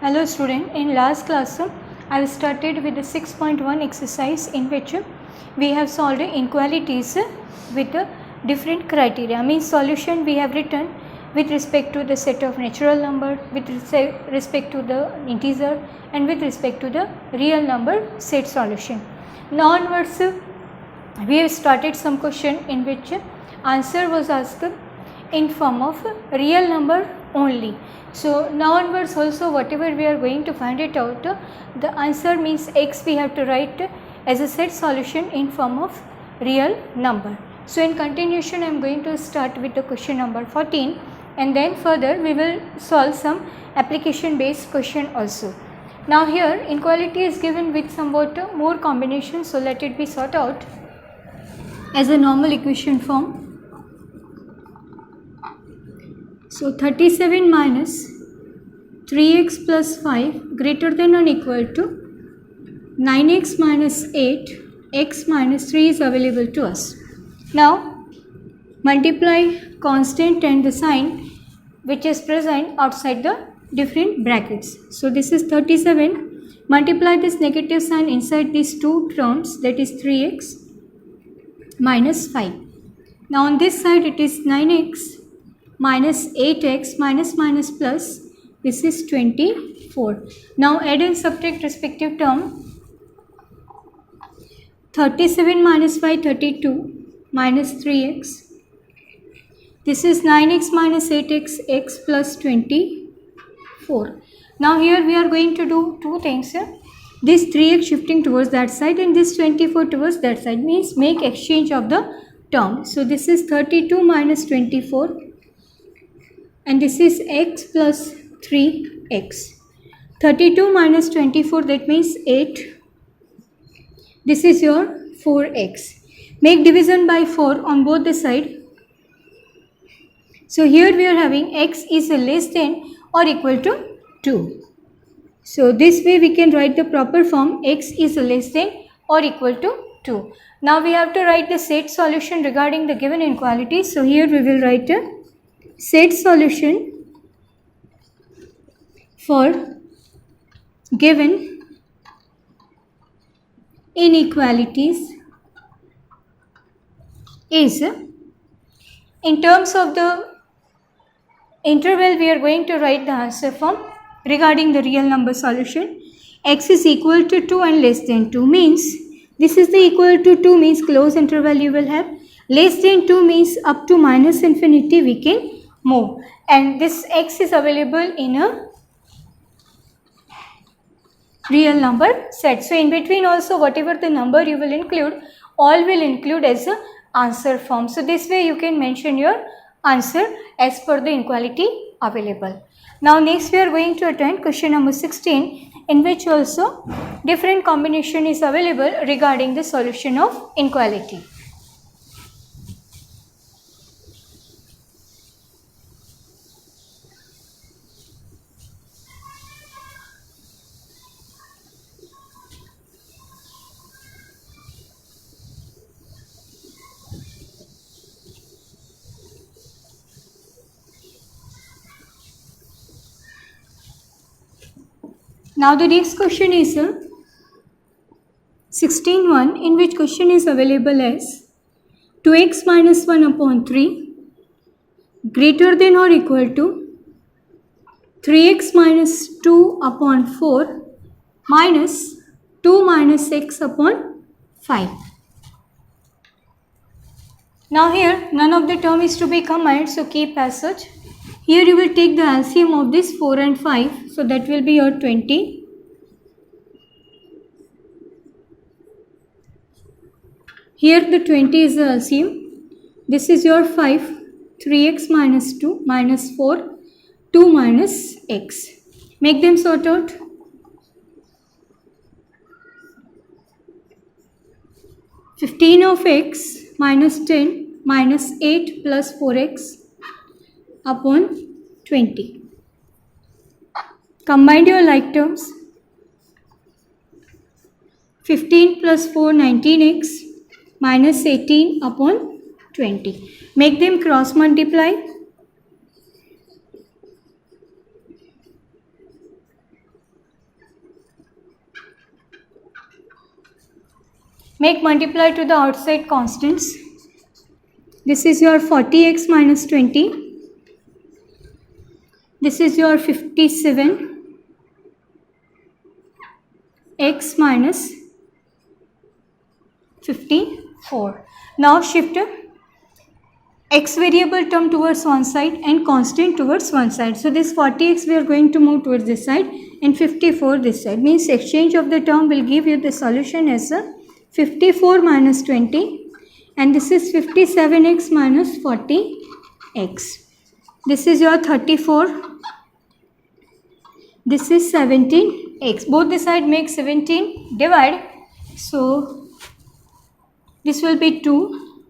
Hello student, in last class I have started with the 6.1 exercise in which we have solved inequalities with different criteria. Means solution we have written with respect to the set of natural number, with respect to the integer and with respect to the real number set solution. Now onwards we have started some question in which answer was asked in form of real number only. So now onwards also whatever we are going to find it out, the answer means x we have to write as a set solution in form of real number. So in continuation I am going to start with the question number 14 and then further we will solve some application based question also. Now here inequality is given with somewhat more combinations, so let it be sought out as a normal equation form. So 37 minus 3x plus 5 greater than or equal to 9x minus 8, x minus 3 is available to us. Now multiply constant and the sign which is present outside the different brackets. So this is 37, multiply this negative sign inside these two terms, that is 3x minus 5. Now on this side it is 9x minus 8x minus plus, this is 24. Now add and subtract respective term. 37 minus 5, 32 minus 3x. This is 9x minus 8x, x plus 24. Now here we are going to do two things. This 3x shifting towards that side and this 24 towards that side, means make exchange of the term. So this is 32 minus 24. And this is x plus 3x. 32 minus 24, that means 8. This is your 4x. Make division by 4 on both the side. So here we are having x is less than or equal to 2. So this way we can write the proper form, x is less than or equal to 2. Now we have to write the set solution regarding the given inequality. So here we will write a set solution for given inequalities is, in terms of the interval we are going to write the answer form regarding the real number solution. X is equal to 2 and less than 2 means this is the equal to 2 means close interval you will have, less than 2 means up to minus infinity we can move, and this x is available in a real number set. So in between also whatever the number you will include, all will include as a answer form. So this way you can mention your answer as per the inequality available. Now next we are going to attend question number 16, in which also different combination is available regarding the solution of inequality. Now the next question is 16.1, in which question is available as 2x minus 1 upon 3 greater than or equal to 3x minus 2 upon 4 minus 2 minus x upon 5. Now here none of the term is to be combined, so keep as such. Here you will take the LCM of this 4 and 5, so that will be your 20. Here the 20 is the LCM. This is your 5, 3x minus 2 minus 4, 2 minus x. Make them sort out. (15) of x minus 10 minus 8 plus 4x upon 20. Combine your like terms. 15 plus 4, 19x minus 18 upon 20. Make them cross multiply. Make multiply to the outside constants. This is your 40x minus 20. This is your 57x minus 54. Now shift x variable term towards one side and constant towards one side. So this 40x we are going to move towards this side and 54 this side. Means exchange of the term will give you the solution as a 54 minus 20, and this is 57x minus 40x. This is your 34. This is 17x. Both the side make 17. Divide. So this will be 2.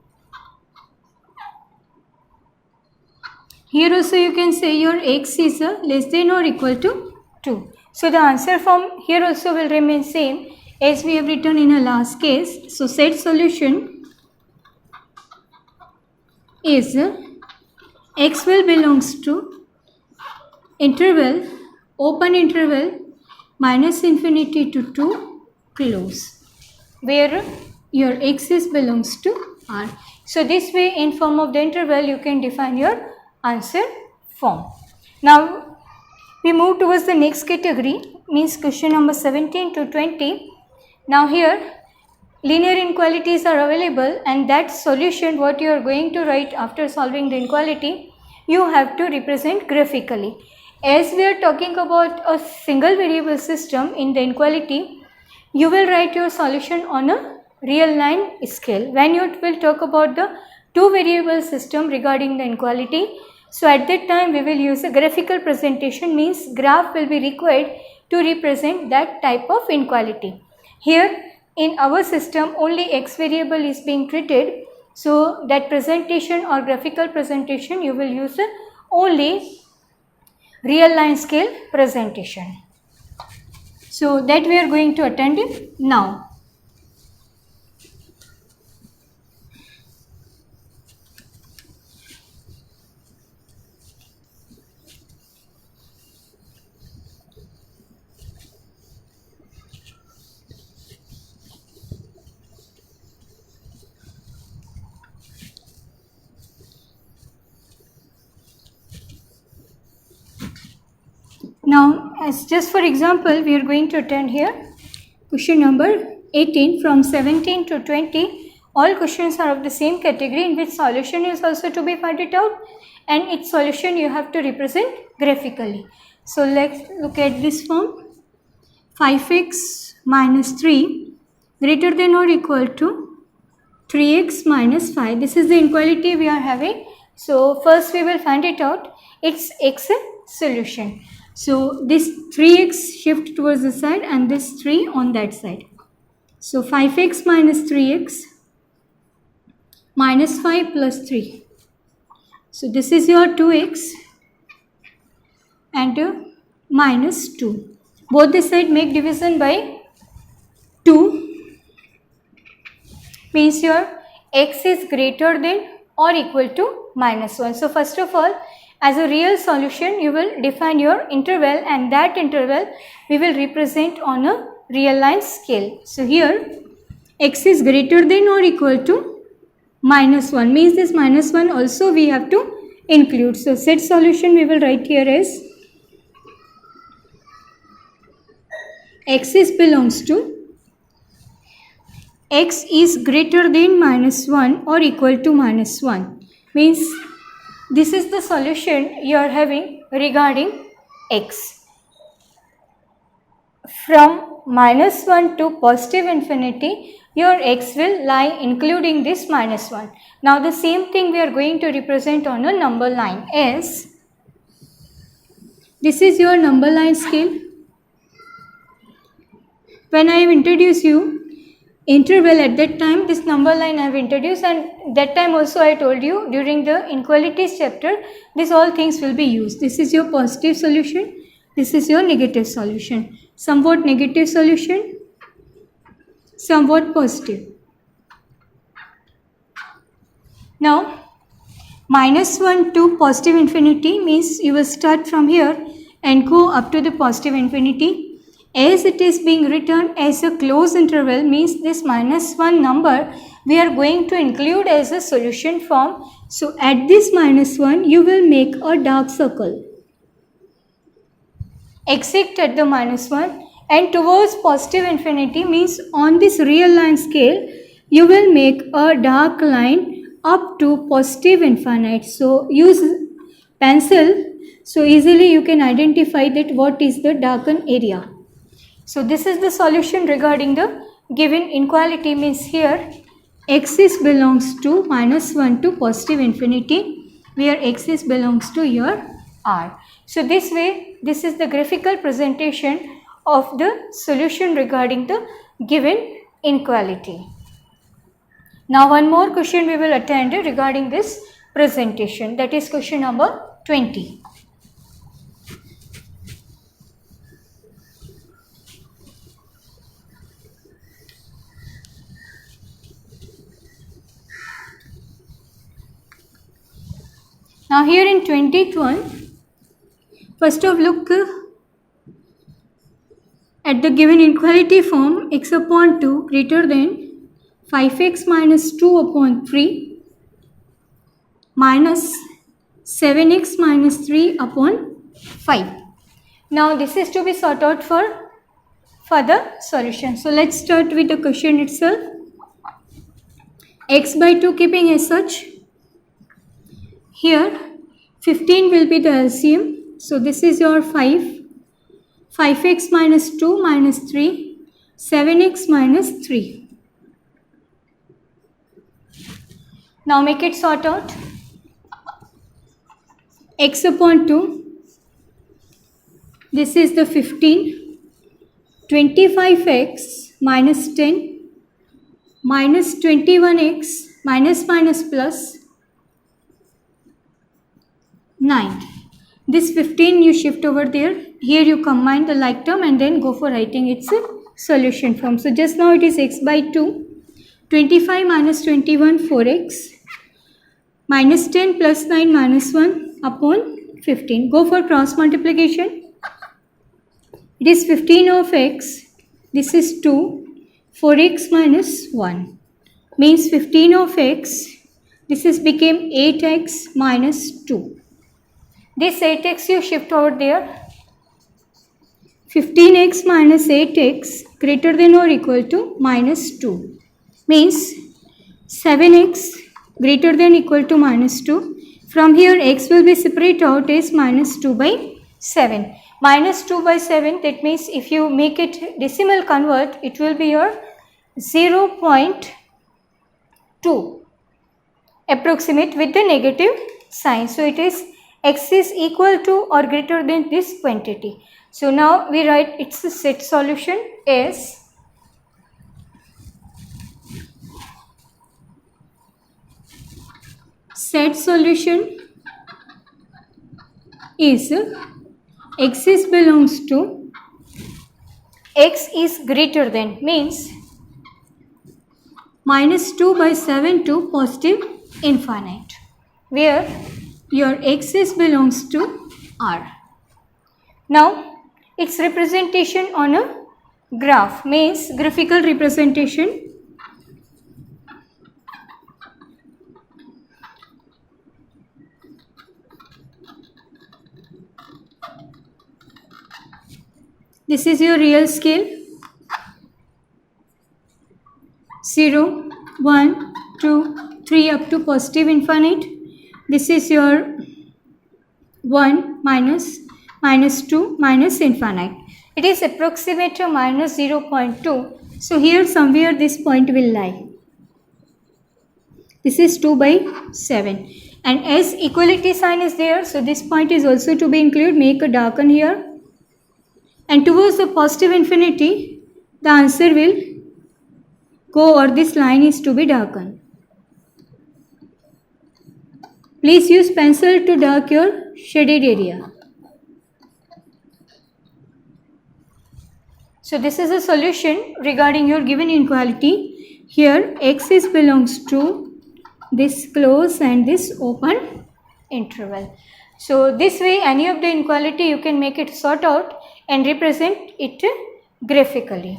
Here also you can say your x is less than or equal to 2. So the answer from here also will remain same as we have written in a last case. So said solution is x will belongs to interval, open interval minus infinity to 2 close, where your x is belongs to R. So this way in form of the interval you can define your answer form. Now we move towards the next category, means question number 17 to 20. Now here linear inequalities are available, and that solution what you are going to write after solving the inequality you have to represent graphically. As we are talking about a single variable system in the inequality, you will write your solution on a real line scale. When you will talk about the two variable system regarding the inequality, so at that time we will use a graphical presentation, means graph will be required to represent that type of inequality. Here in our system only x variable is being treated, so that presentation or graphical presentation you will use only real line scale presentation. So that we are going to attend it now. Now, as just for example, we are going to attend here question number 18 from 17 to 20. All questions are of the same category, in which solution is also to be found it out, and its solution you have to represent graphically. So let's look at this form. 5x minus 3 greater than or equal to 3x minus 5. This is the inequality we are having. So first we will find it out, its x solution. So this 3x shift towards the side and this 3 on that side. So 5x minus 3x minus 5 plus 3. So this is your 2x and minus 2. Both the side make division by 2, means your x is greater than or equal to minus 1. So first of all, as a real solution you will define your interval, and that interval we will represent on a real line scale. So here x is greater than or equal to minus 1, means this minus 1 also we have to include. So said solution we will write here as x is belongs to x is greater than minus 1 or equal to minus 1, means this is the solution you are having regarding x. From minus 1 to positive infinity, your x will lie including this minus 1. Now the same thing we are going to represent on a number line as, this is your number line scale. When I have introduced you interval, at that time this number line I have introduced, and that time also I told you during the inequalities chapter this all things will be used. This is your positive solution, this is your negative solution, somewhat negative solution, somewhat positive. Now minus 1 to positive infinity means you will start from here and go up to the positive infinity, As it is being written as a closed interval means this -1 number we are going to include as a solution form. So at this -1 you will make a dark circle. Exact at the -1 and towards positive infinity means on this real line scale you will make a dark line up to positive infinite. So use pencil so easily you can identify that what is the darkened area. So this is the solution regarding the given inequality means here axis belongs to -1 to positive infinity where axis belongs to your R. So this way this is the graphical presentation of the solution regarding the given inequality. Now one more question we will attend regarding this presentation, that is question number 20. Now here in 20th one, first of look at the given inequality form x upon 2 greater than 5x minus 2 upon 3 minus 7x minus 3 upon 5. Now this is to be sought out for further solution. So let's start with the question itself. X by 2 keeping as such. Here 15 will be the LCM. So this is your 5x minus 2 minus 3, 7x minus 3. Now make it sort out. X upon 2, this is the 15, 25x minus 10 minus 21x minus plus 9. This 15 you shift over there. Here you combine the like term and then go for writing its solution form. So just now it is x by 2, 25 minus 21 4x minus 10 plus 9 minus 1 upon 15. Go for cross multiplication. It is 15 of x. This is 2. 4x minus 1 means 15 of x. This is became 8x minus 2. This 8x you shift over there. 15x minus 8x greater than or equal to minus 2 means 7x greater than equal to minus 2. From here x will be separate out as minus 2 by 7. Minus 2 by 7, that means if you make it decimal convert, it will be your 0.2 approximate with the negative sign. So it is x is equal to or greater than this quantity. So now we write its set solution as set solution is x belongs to x is greater than means minus 2 by 7 to positive infinite where your axis belongs to R. Now its representation on a graph means graphical representation. This is your real scale 0, 1, 2, 3 up to positive infinite. This is your 1 minus 2 minus infinite. It is approximate to minus 0.2. So here somewhere this point will lie. This is 2 by 7. And as equality sign is there, so this point is also to be included. Make a darken here. And towards the positive infinity, the answer will go or this line is to be darkened. Please use pencil to dark your shaded area. So this is a solution regarding your given inequality. Here x is belongs to this closed and this open interval. So this way any of the inequality you can make it sort out and represent it graphically.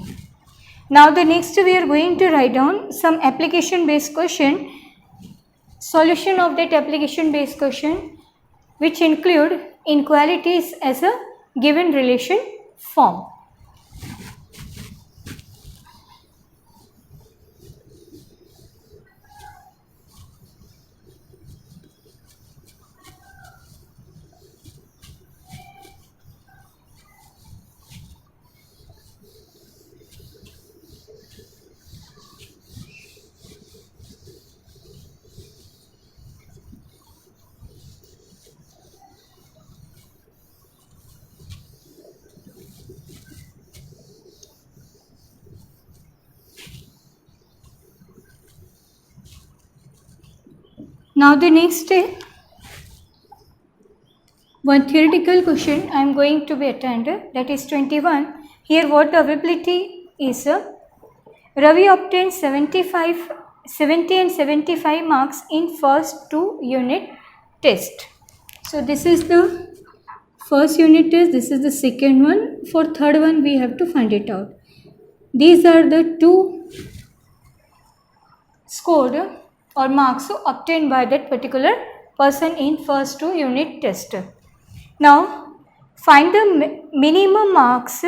Now the next we are going to write down some application based question, solution of that application based question, which include inequalities as a given relation form. Now the next one theoretical question I am going to be attended, that is 21. Here what the availability is, Ravi obtained 70 and 75 marks in first 2 unit test. So this is the first unit test, this is the second one. For third one we have to find it out. These are the 2 scored or marks obtained by that particular person in first 2 unit test. Now find the minimum marks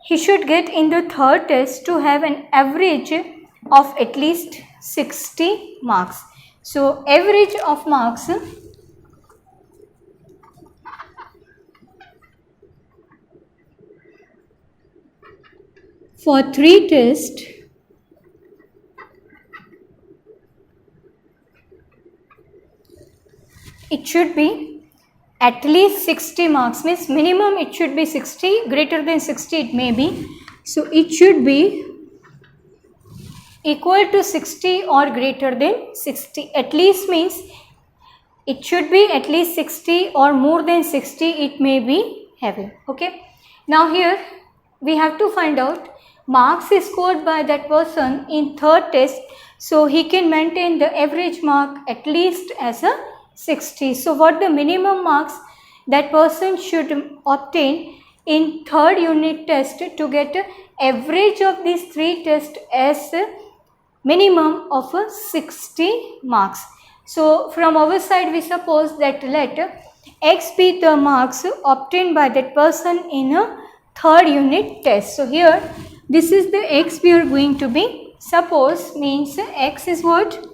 he should get in the third test to have an average of at least 60 marks. So average of marks for 3 tests it should be at least 60 marks, means minimum it should be 60, greater than 60 it may be. So it should be equal to 60 or greater than 60. At least means it should be at least 60 or more than 60 it may be having. Okay. Now here we have to find out marks scored by that person in third test, so he can maintain the average mark at least as a 60. So what the minimum marks that person should obtain in third unit test to get average of these 3 tests as minimum of 60 marks. So from our side we suppose that let x be the marks obtained by that person in a third unit test. So here this is the x we are going to be suppose, means x is what?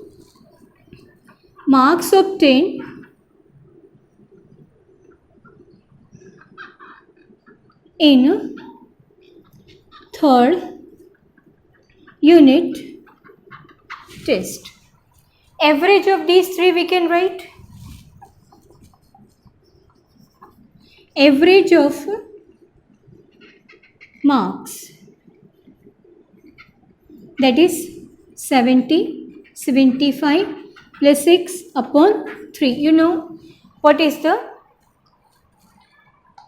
Marks obtained in third unit test. Average of these 3 we can write. Average of marks, that is 70, 75 plus 6 upon 3. You know what is the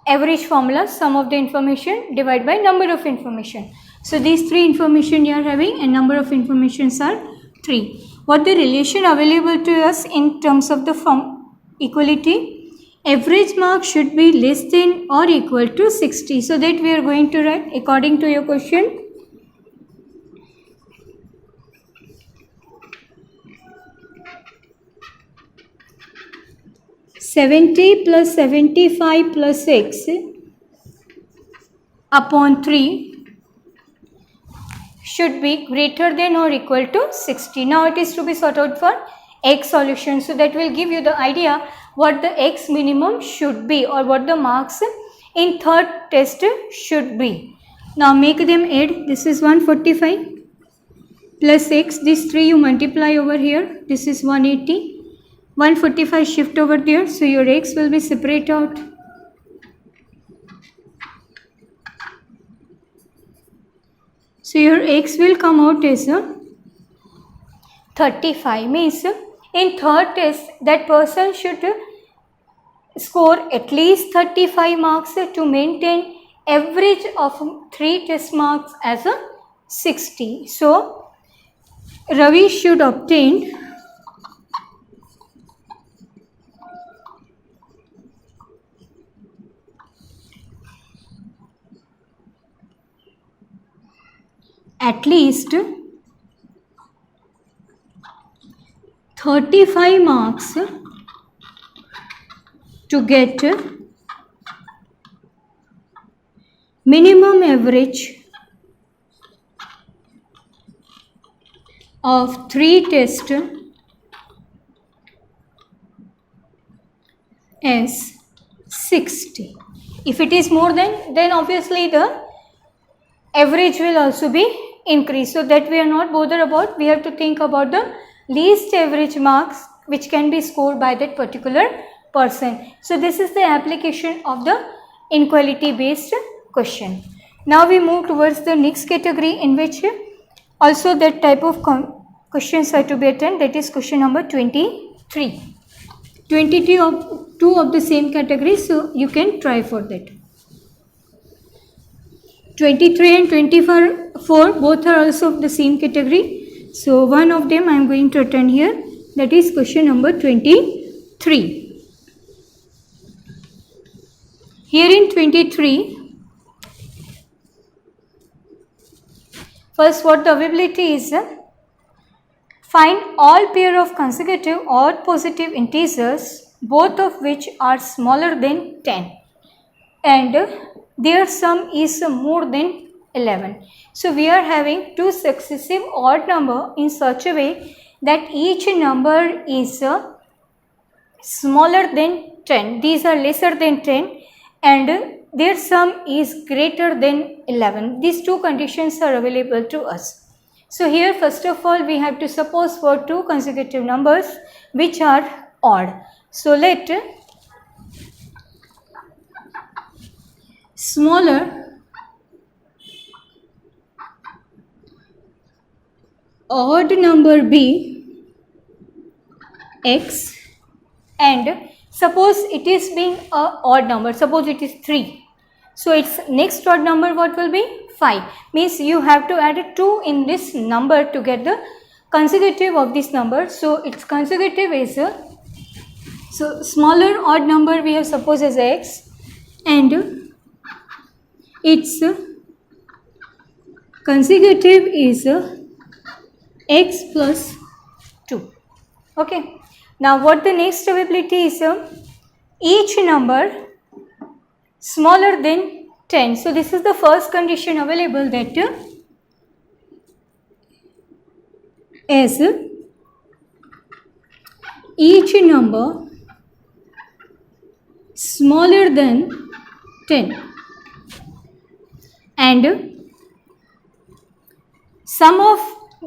average formula? Sum of the information divided by number of information. So these 3 information you are having and number of informations are 3. What the relation available to us in terms of the form equality? Average mark should be less than or equal to 60. So that we are going to write according to your question. (70 plus 75 plus x upon 3 should be greater than or equal to 60. Now it is to be sorted out for x solution. So that will give you the idea what the x minimum should be or what the marks in third test should be. Now make them add. This is 145 plus x. These 3 you multiply over here. This is 180. 145 shift over there. So your x will be separate out. So your x will come out as 35, means in third test that person should score at least 35 marks to maintain average of 3 test marks as a 60. So Ravi should obtain at least 35 marks to get minimum average of 3 tests as 60. If it is more then obviously the average will also be increased. So that we are not bothered about. We have to think about the least average marks which can be scored by that particular person. So this is the application of the inequality based question. Now we move towards the next category in which also that type of questions are to be attended, that is question number 23. 22 of the same category, so you can try for that. 23 and 24 both are also of the same category. So one of them I am going to attend here, that is question number 23. Here in 23, first what the availability is, find all pair of consecutive odd positive integers both of which are smaller than 10 and their sum is more than 11. So we are having two successive odd number in such a way that each number is smaller than 10. These are lesser than 10 and their sum is greater than 11. These two conditions are available to us. So here first of all we have to suppose for two consecutive numbers which are odd. So let smaller odd number be x and suppose it is being a odd number, suppose it is 3. So its next odd number what will be? 5. Means you have to add 2 in this number to get the consecutive of this number. So its consecutive is so smaller odd number we have supposed as x and its consecutive is x plus 2. Okay. Now what the next availability is, each number smaller than 10. So this is the first condition available, that as each number smaller than 10 and sum of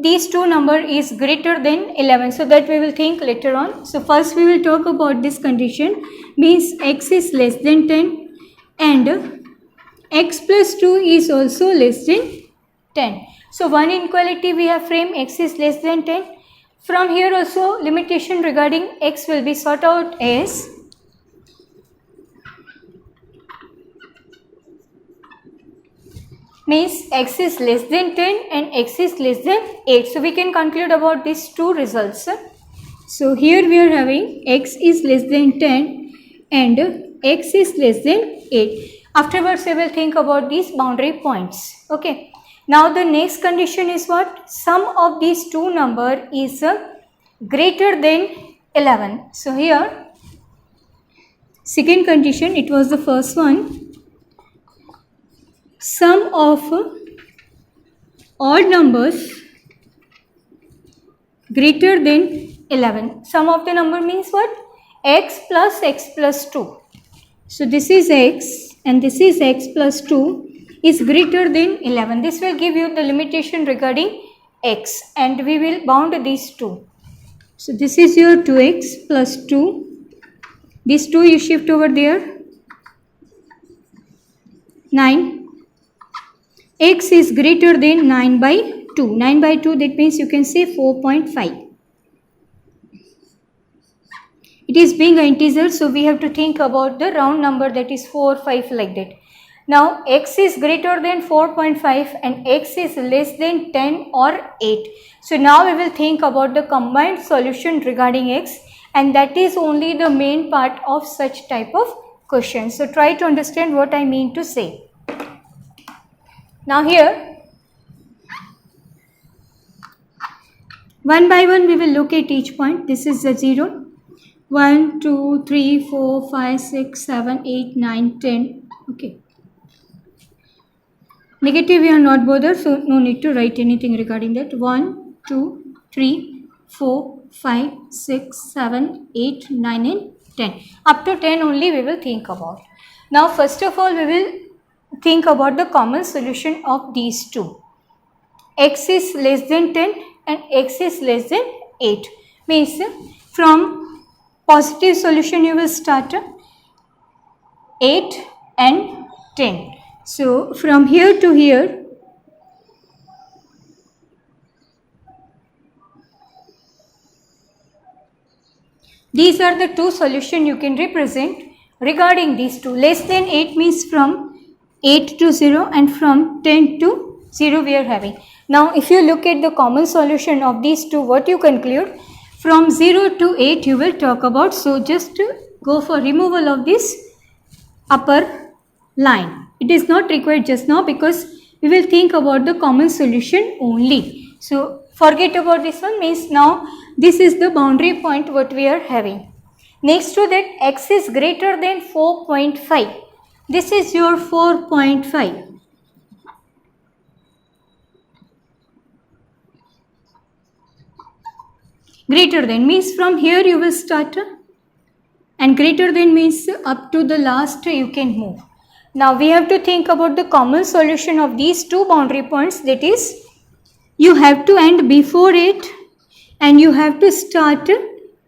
these two number is greater than 11. So that we will think later on. So first we will talk about this condition, means x is less than 10 and x plus 2 is also less than 10. So one inequality we have framed, x is less than 10. From here also limitation regarding x will be sought out as means x is less than 10 and x is less than 8. So we can conclude about these two results. So here we are having x is less than 10 and x is less than 8. Afterwards we will think about these boundary points. Okay. Now the next condition is what? Sum of these two number is greater than 11. So here second condition, it was the first one. Sum of odd numbers greater than 11. Sum of the number means what? X plus 2. So this is x and this is x plus 2 is greater than 11. This will give you the limitation regarding x and we will bound these two. So this is your 2x plus 2. These 2 you shift over there. 9. X is greater than 9 by 2. 9 by 2, that means you can say 4.5. It is being an integer, so we have to think about the round number, that is 4, 5 like that. Now x is greater than 4.5 and x is less than 10 or 8. So now we will think about the combined solution regarding x, and that is only the main part of such type of question. So try to understand what I mean to say. Now here One by one we will look at each point. This is the 0. 1, 2, 3, 4, 5, 6, 7, 8, 9, 10. Okay. Negative we are not bothered, so no need to write anything regarding that. 1, 2, 3, 4, 5, 6, 7, 8, 9 and 10. Up to 10 only we will think about. Now first of all we will think about the common solution of these two. X is less than 10 and x is less than 8. Means from positive solution you will start 8 and 10. So from here to here, these are the two solutions you can represent regarding these two. Less than 8 means from 8 to 0 and from 10 to 0 we are having. Now if you look at the common solution of these two, what you conclude? From 0 to 8 you will talk about. So just go for removal of this upper line. It is not required just now because we will think about the common solution only. So forget about this one, means now this is the boundary point what we are having. Next to that, x is greater than 4.5. This is your 4.5. Greater than means from here you will start and greater than means up to the last you can move. Now we have to think about the common solution of these two boundary points, that is you have to end before 8 and you have to start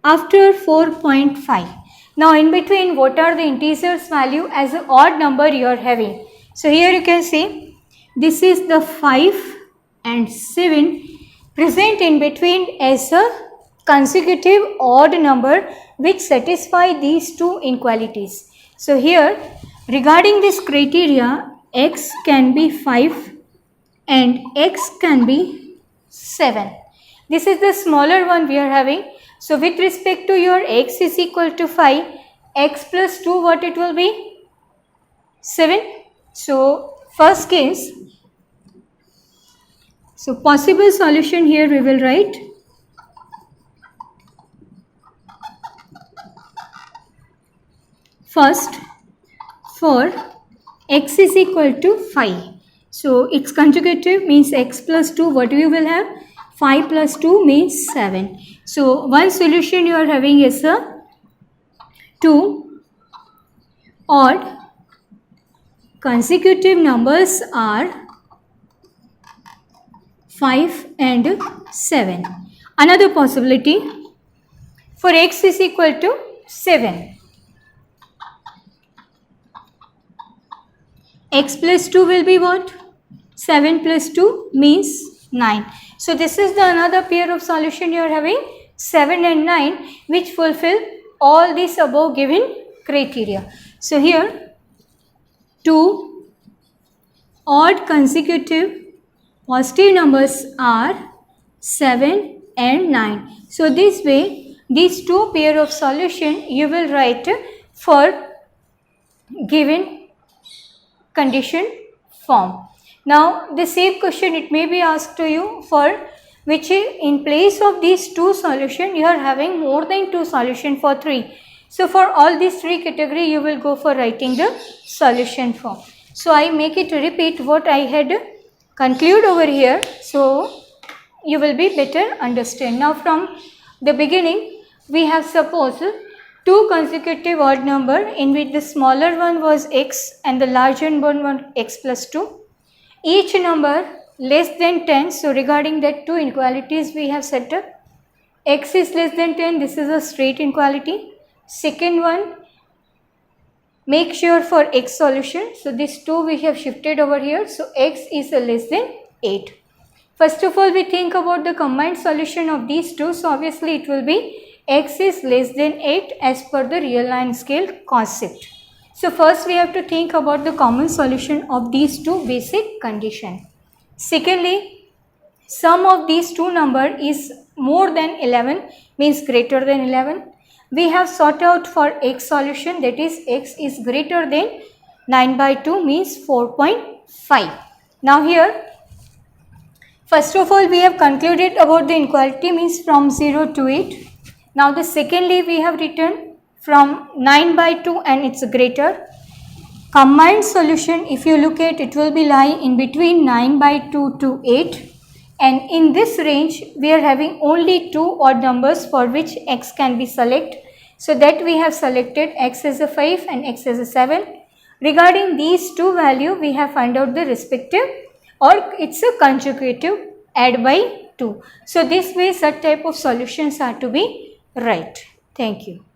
after 4.5. Now in between what are the integers value as an odd number you are having. So here you can see this is the 5 and 7 present in between as a consecutive odd number which satisfy these two inequalities. So here regarding this criteria, x can be 5 and x can be 7. This is the smaller one we are having. So with respect to your x is equal to 5, x plus 2 what it will be? 7. So first case, so possible solution here we will write first for x is equal to 5. So its conjugative means x plus 2, what we will have? 5 plus 2 means 7. So one solution you are having is a 2 odd consecutive numbers are 5 and 7. Another possibility for x is equal to 7. X plus 2 will be what? 7 plus 2 means 9. So this is the another pair of solution you are having, 7 and 9, which fulfill all these above given criteria. So here 2 odd consecutive positive numbers are 7 and 9. So this way these two pair of solution you will write for given condition form. Now the same question it may be asked to you for which in place of these two solution you are having more than two solution for 3. So for all these 3 category you will go for writing the solution form. So I make it repeat what I had conclude over here, so you will be better understand. Now from the beginning we have supposed two consecutive odd number in which the smaller one was x and the larger one was x plus 2. Each number less than 10. So regarding that two inequalities we have set up. X is less than 10. This is a straight inequality. Second one, make sure for x solution. So this 2 we have shifted over here. So x is less than 8. First of all we think about the combined solution of these two. So obviously it will be x is less than 8 as per the real line scale concept. So first we have to think about the common solution of these two basic condition. Secondly, sum of these two number is more than 11 means greater than 11. We have sought out for x solution, that is x is greater than 9 by 2 means 4.5. Now here First of all, we have concluded about the inequality means from 0 to 8. Now the secondly, we have written from 9 by 2 and it's greater. Combined solution, if you look at it, will be lie in between 9 by 2 to 8. And in this range, we are having only two odd numbers for which x can be selected. So that we have selected x as a 5 and x as a 7. Regarding these two values, we have found out the respective or it's a conjugative add by 2. So this way such type of solutions are to be right. Thank you.